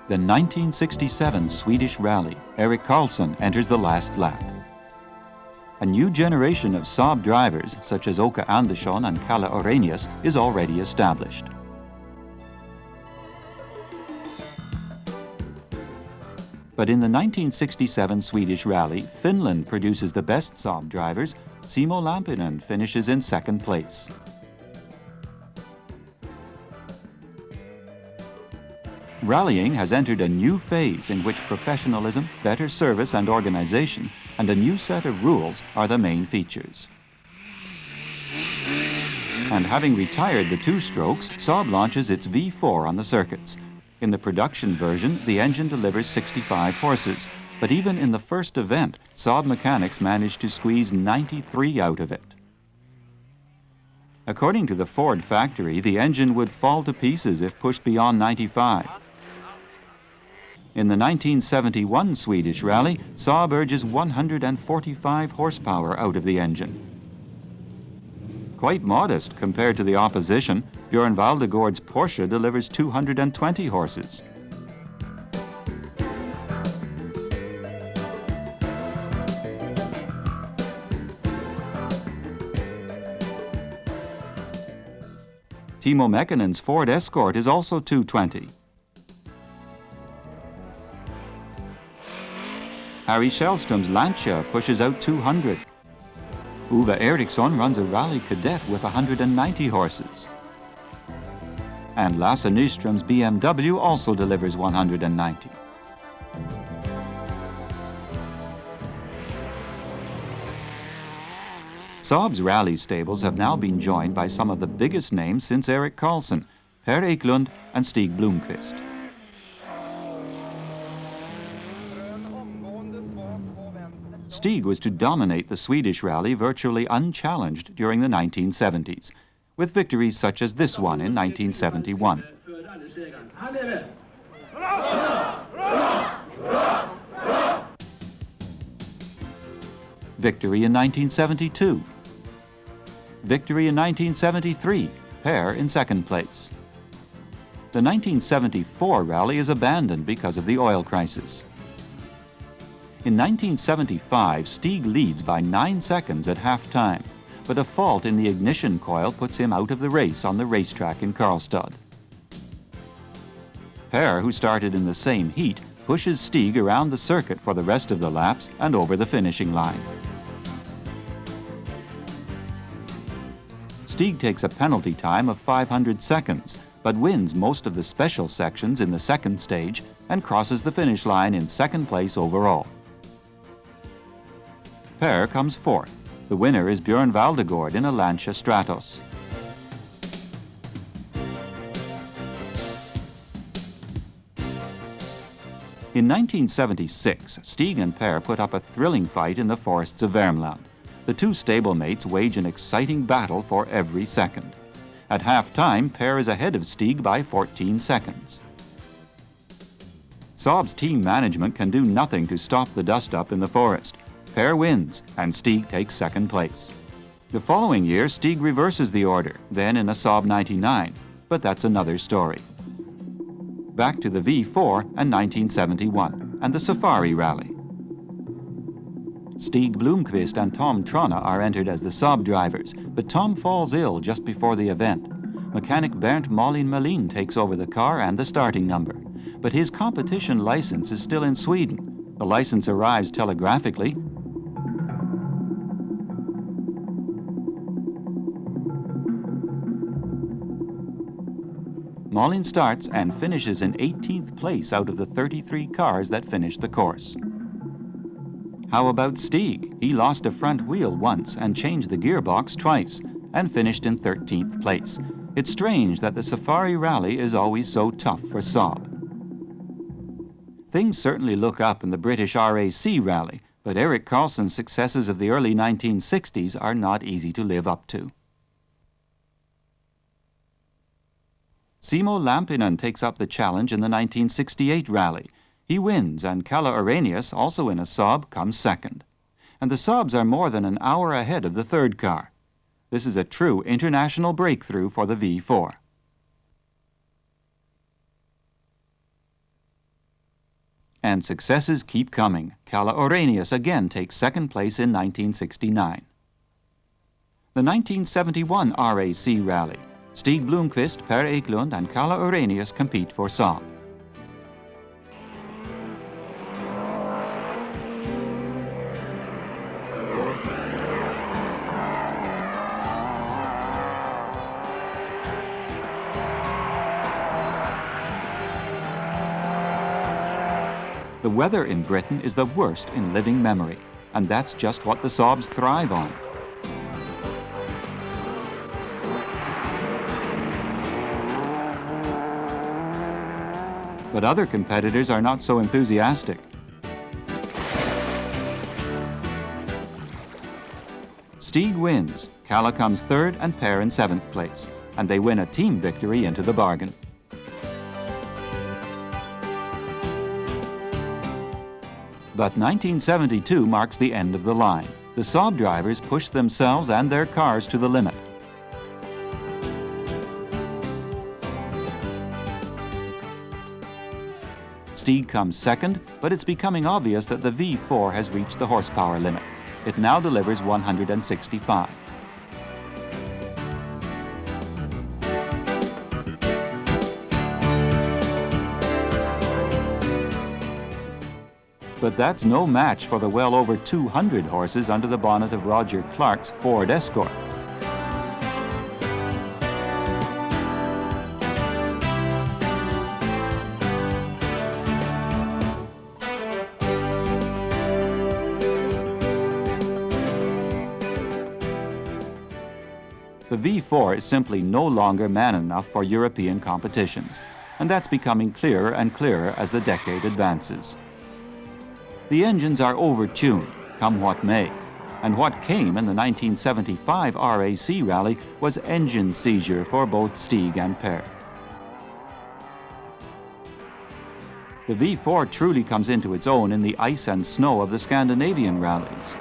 The 1967 Swedish Rally, Erik Karlsson enters the last lap. A new generation of Saab drivers, such as Åke Andersson and Kalle Orenius, is already established. But in the 1967 Swedish Rally, Finland produces the best Saab drivers. Simo Lampinen finishes in second place. Rallying has entered a new phase in which professionalism, better service and organization, and a new set of rules are the main features. And having retired the two-strokes, Saab launches its V4 on the circuits. In the production version, the engine delivers 65 horses, but even in the first event, Saab mechanics managed to squeeze 93 out of it. According to the Ford factory, the engine would fall to pieces if pushed beyond 95. In the 1971 Swedish Rally, Saab urges 145 horsepower out of the engine. Quite modest compared to the opposition, Björn Valdegård's Porsche delivers 220 horses. Timo Mäkänen's Ford Escort is also 220. Harry Shellstrom's Lancia pushes out 200. Uwe Eriksson runs a Rally Cadet with 190 horses. And Lasse Nyström's BMW also delivers 190. Saab's rally stables have now been joined by some of the biggest names since Erik Karlsson, Per Eklund and Stig Blomqvist. Stig was to dominate the Swedish Rally virtually unchallenged during the 1970s, with victories such as this one in 1971. Victory in 1972. Victory in 1973, Per in second place. The 1974 rally is abandoned because of the oil crisis. In 1975, Stig leads by 9 seconds at half-time, but a fault in the ignition coil puts him out of the race on the racetrack in Karlstad. Per, who started in the same heat, pushes Stig around the circuit for the rest of the laps and over the finishing line. Stig takes a penalty time of 500 seconds, but wins most of the special sections in the second stage and crosses the finish line in second place overall. Per comes fourth. The winner is Björn Valdegård in a Lancia Stratos. In 1976, Stig and Per put up a thrilling fight in the forests of Värmland. The two stablemates wage an exciting battle for every second. At half-time, Per is ahead of Stig by 14 seconds. Saab's team management can do nothing to stop the dust-up in the forest. Per wins, and Stig takes second place. The following year, Stig reverses the order, then in a Saab 99, but that's another story. Back to the V4 and 1971, and the Safari Rally. Stig Blomqvist and Tom Trona are entered as the Saab drivers, but Tom falls ill just before the event. Mechanic Bernt Malin Melin takes over the car and the starting number, but his competition license is still in Sweden. The license arrives telegraphically. Malin starts and finishes in 18th place out of the 33 cars that finished the course. How about Stig? He lost a front wheel once and changed the gearbox twice and finished in 13th place. It's strange that the Safari Rally is always so tough for Saab. Things certainly look up in the British RAC Rally, but Erik Karlsson's successes of the early 1960s are not easy to live up to. Simo Lampinen takes up the challenge in the 1968 Rally. He wins, and Kalle Orenius, also in a Saab, comes second. And the Saabs are more than an hour ahead of the third car. This is a true international breakthrough for the V4. And successes keep coming. Kalle Orrenius again takes second place in 1969. The 1971 RAC Rally. Stig Blomqvist, Per Eklund and Kalle Orrenius compete for Saab. The weather in Britain is the worst in living memory, and that's just what the Saabs thrive on. But other competitors are not so enthusiastic. Stig wins, Kalle comes third and Per in seventh place, and they win a team victory into the bargain. But 1972 marks the end of the line. The Saab drivers push themselves and their cars to the limit. Stig comes second, but it's becoming obvious that the V4 has reached the horsepower limit. It now delivers 165. But that's no match for the well over 200 horses under the bonnet of Roger Clark's Ford Escort. The V4 is simply no longer man enough for European competitions, and that's becoming clearer and clearer as the decade advances. The engines are over-tuned, come what may, and what came in the 1975 RAC Rally was engine seizure for both Stig and Per. The V4 truly comes into its own in the ice and snow of the Scandinavian rallies.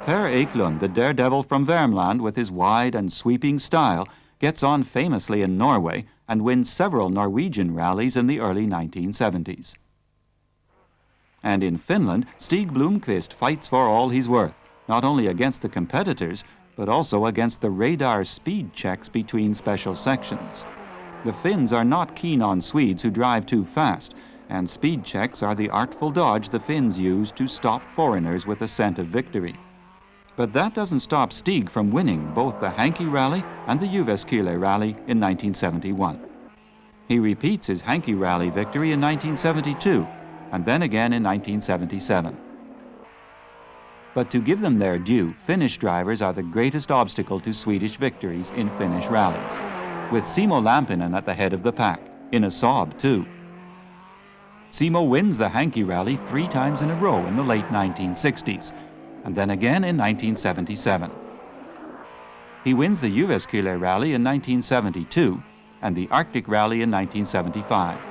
Per Eklund, the daredevil from Värmland with his wide and sweeping style, gets on famously in Norway and wins several Norwegian rallies in the early 1970s. And in Finland, Stig Blomqvist fights for all he's worth, not only against the competitors, but also against the radar speed checks between special sections. The Finns are not keen on Swedes who drive too fast, and speed checks are the artful dodge the Finns use to stop foreigners with a scent of victory. But that doesn't stop Stig from winning both the Hankey Rally and the Jyväskylä Rally in 1971. He repeats his Hankey Rally victory in 1972, and then again in 1977. But to give them their due, Finnish drivers are the greatest obstacle to Swedish victories in Finnish rallies, with Simo Lampinen at the head of the pack, in a Saab too. Simo wins the Hankey Rally 3 times in a row in the late 1960s, and then again in 1977. He wins the Jyväskylä Rally in 1972 and the Arctic Rally in 1975.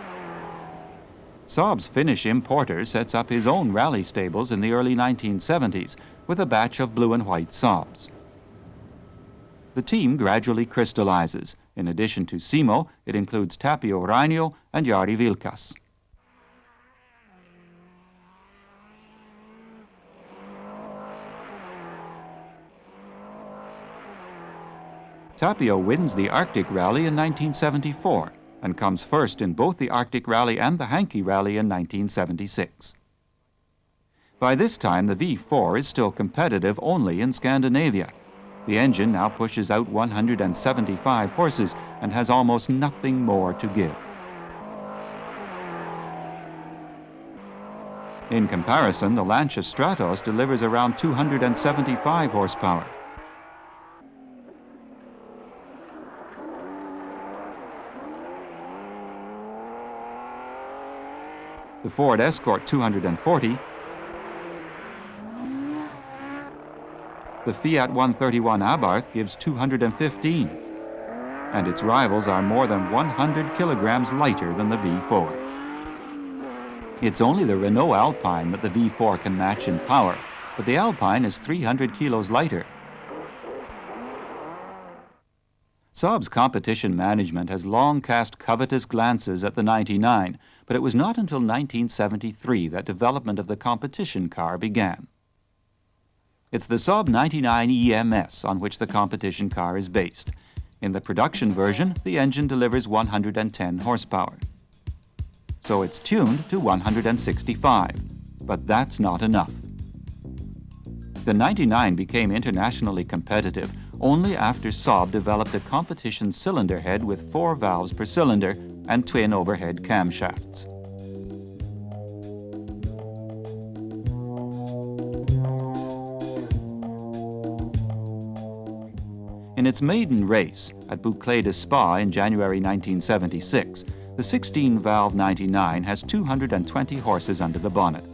Saab's Finnish importer sets up his own rally stables in the early 1970s with a batch of blue and white Saabs. The team gradually crystallizes. In addition to Simo, it includes Tapio Rainio and Jari Vilkas. Tapio wins the Arctic Rally in 1974 and comes first in both the Arctic Rally and the Hankey Rally in 1976. By this time, the V4 is still competitive only in Scandinavia. The engine now pushes out 175 horses and has almost nothing more to give. In comparison, the Lancia Stratos delivers around 275 horsepower. The Ford Escort 240, the Fiat 131 Abarth gives 215, and its rivals are more than 100 kilograms lighter than the V4. It's only the Renault Alpine that the V4 can match in power, but the Alpine is 300 kilos lighter. Saab's competition management has long cast covetous glances at the 99, but it was not until 1973 that development of the competition car began. It's the Saab 99 EMS on which the competition car is based. In the production version, the engine delivers 110 horsepower. So it's tuned to 165, but that's not enough. The 99 became internationally competitive only after Saab developed a competition cylinder head with 4 valves per cylinder and twin overhead camshafts. In its maiden race at Boucle de Spa in January 1976, the 16-valve 99 has 220 horses under the bonnet,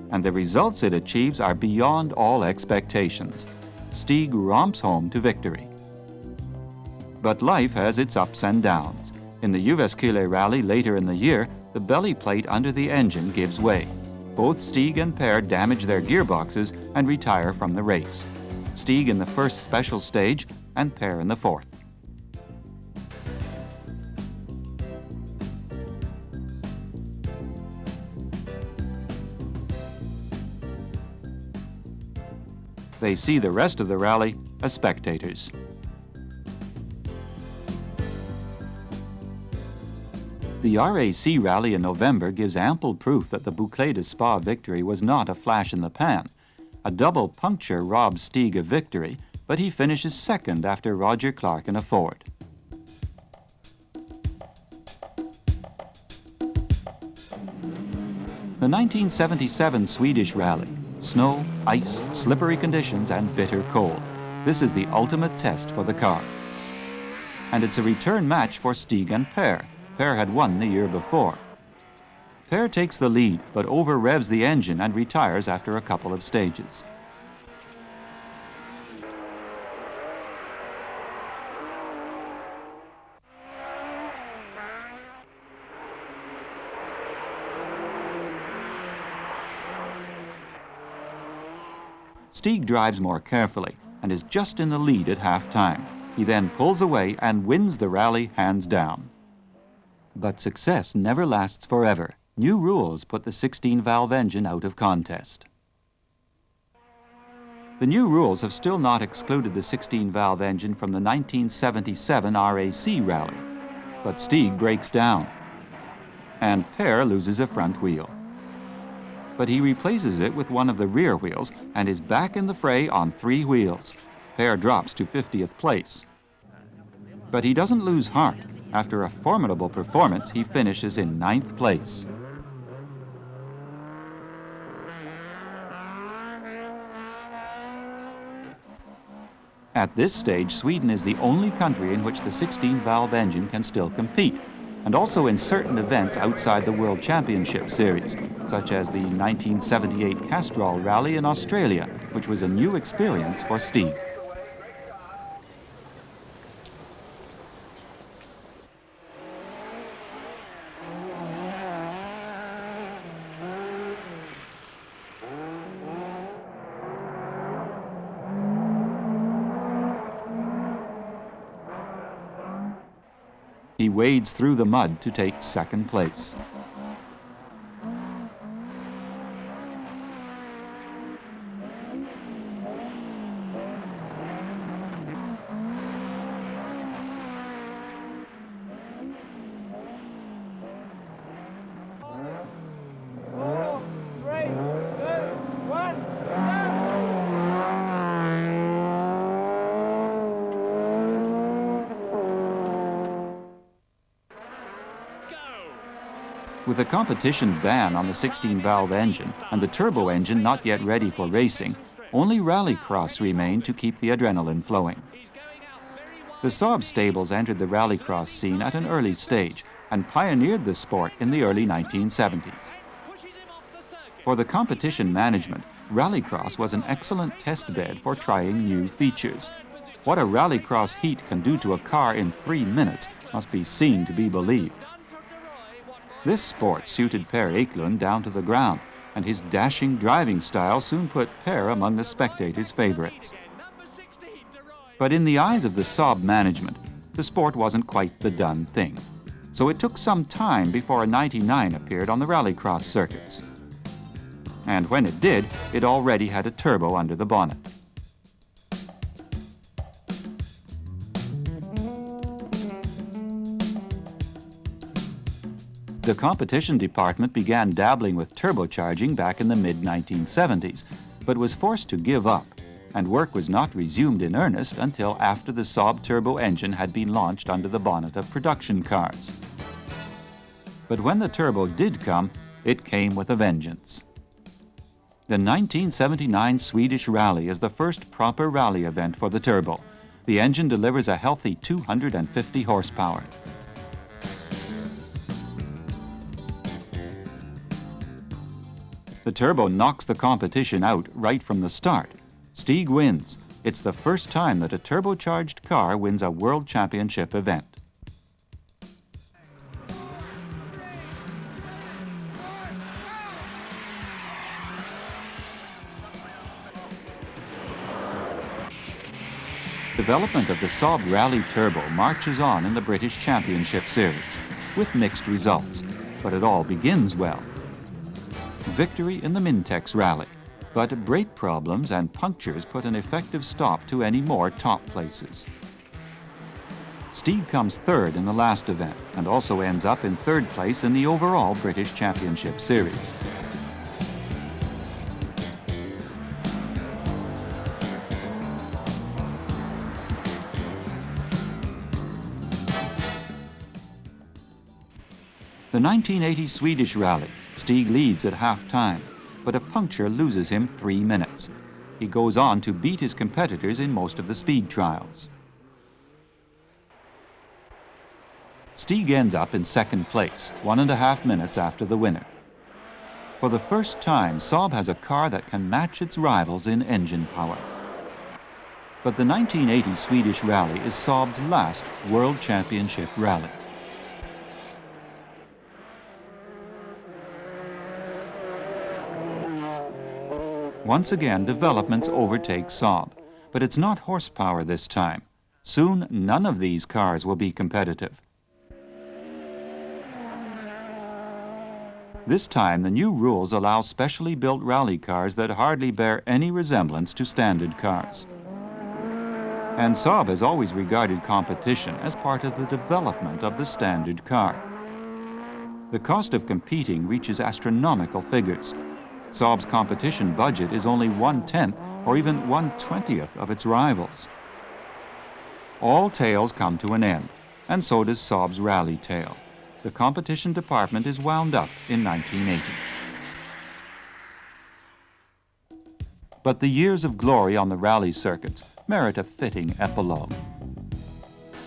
and the results it achieves are beyond all expectations. Stieg romps home to victory. But life has its ups and downs. In the Jyväskylä rally later in the year, the belly plate under the engine gives way. Both Stieg and Per damage their gearboxes and retire from the race. Stieg in the first special stage and Per in the fourth. They see the rest of the rally as spectators. The RAC rally in November gives ample proof that the Boucle de Spa victory was not a flash in the pan. A double puncture robs Stieg of victory, but he finishes second after Roger Clark in a Ford. The 1977 Swedish rally. Snow, ice, slippery conditions, and bitter cold. This is the ultimate test for the car. And it's a return match for Stieg and Per. Per had won the year before. Per takes the lead, but over-revs the engine and retires after a couple of stages. Stieg drives more carefully and is just in the lead at half-time. He then pulls away and wins the rally hands down. But success never lasts forever. New rules put the 16-valve engine out of contest. The new rules have still not excluded the 16-valve engine from the 1977 RAC rally. But Stieg breaks down, and Per loses a front wheel. But he replaces it with one of the rear wheels and is back in the fray on 3 wheels. Per drops to 50th place. But he doesn't lose heart. After a formidable performance, he finishes in 9th place. At this stage, Sweden is the only country in which the 16-valve engine can still compete, and also in certain events outside the World Championship Series, such as the 1978 Castrol Rally in Australia, which was a new experience for Stieg. He wades through the mud to take 2nd place. With a competition ban on the 16-valve engine and the turbo engine not yet ready for racing, only rallycross remained to keep the adrenaline flowing. The Saab stables entered the rallycross scene at an early stage and pioneered the sport in the early 1970s. For the competition management, rallycross was an excellent test bed for trying new features. What a rallycross heat can do to a car in 3 minutes must be seen to be believed. This sport suited Per Eklund down to the ground, and his dashing driving style soon put Per among the spectators' favorites. But in the eyes of the Saab management, the sport wasn't quite the done thing. So it took some time before a 99 appeared on the rallycross circuits. And when it did, it already had a turbo under the bonnet. The competition department began dabbling with turbocharging back in the mid-1970s, but was forced to give up, and work was not resumed in earnest until after the Saab turbo engine had been launched under the bonnet of production cars. But when the turbo did come, it came with a vengeance. The 1979 Swedish Rally is the first proper rally event for the turbo. The engine delivers a healthy 250 horsepower. The turbo knocks the competition out right from the start. Stieg wins. It's the first time that a turbocharged car wins a World Championship event. Development of the Saab Rally Turbo marches on in the British Championship Series, with mixed results, but it all begins well. Victory in the Mintex Rally, but brake problems and punctures put an effective stop to any more top places. Stieg comes third in the last event and also ends up in third place in the overall British Championship Series. The 1980 Swedish Rally, Stieg leads at half-time, but a puncture loses him 3 minutes. He goes on to beat his competitors in most of the speed trials. Stieg ends up in second place, 1.5 minutes after the winner. For the first time, Saab has a car that can match its rivals in engine power. But the 1980 Swedish Rally is Saab's last World Championship rally. Once again, developments overtake Saab, but it's not horsepower this time. Soon, none of these cars will be competitive. This time, the new rules allow specially built rally cars that hardly bear any resemblance to standard cars. And Saab has always regarded competition as part of the development of the standard car. The cost of competing reaches astronomical figures. Saab's competition budget is only 1/10 or even 1/20th of its rivals. All tales come to an end, and so does Saab's rally tale. The competition department is wound up in 1980. But the years of glory on the rally circuits merit a fitting epilogue.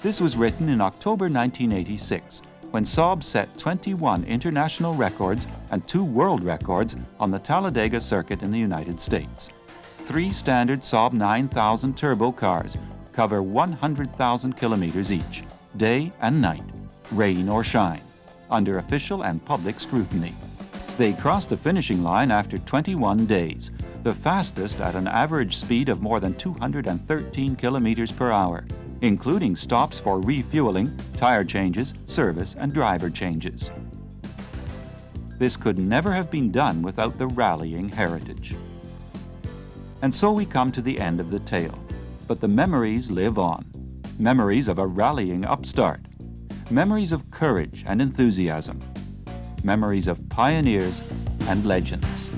This was written in October 1986, when Saab set 21 international records and 2 world records on the Talladega circuit in the United States. 3 standard Saab 9000 turbo cars cover 100,000 kilometers each, day and night, rain or shine, under official and public scrutiny. They crossed the finishing line after 21 days, the fastest at an average speed of more than 213 kilometers per hour, including stops for refueling, tire changes, service, and driver changes. This could never have been done without the rallying heritage. And so we come to the end of the tale, but the memories live on. Memories of a rallying upstart. Memories of courage and enthusiasm. Memories of pioneers and legends.